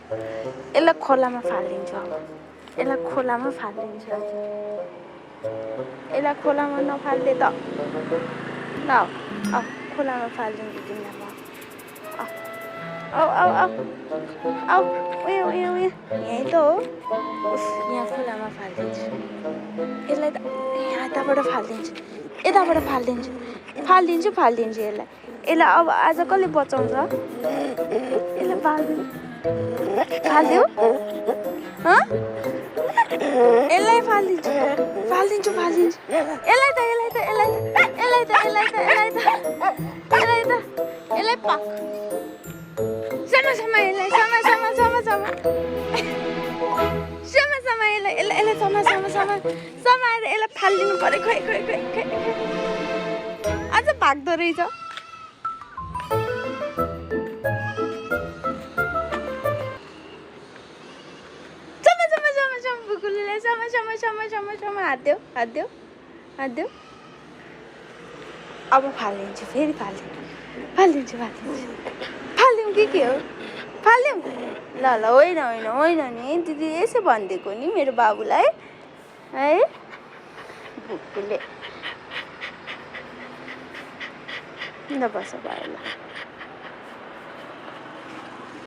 यसलाई खोलामा फालिदिन्छु अब यसलाई खोलामा फालिदिन्छु आज यसलाई खोलामा नफाल्दे त ल अब खोलामा फालिदिन्छु तिमीलाई म औ औ औ औ उयो उयो उयो यहीँ त हो यहाँ खोलामा फालिदिन्छु यसलाई त यताबाट फालिदिन्छु यताबाट फालिदिन्छु फालिदिन्छु यसलाई अब आज कसले बचाउँछ यसलाई फालिदिउ यसलाई फालिदिन्छु यसलाई पाक समा यसलाई समाएर यसलाई फालिदिनु पर्यो खोइ आज भाग्दो रहेछ बुकुलुलाई समा हात देऊ अब फालिदिन्छु फेरि फालिदिन्छु फालिदिउँ के हो फालिदिउँ ल होइन नि दिदी यसो भनिदिएको नि मेरो बाबुलाई है बुकुले ल बस भयो ल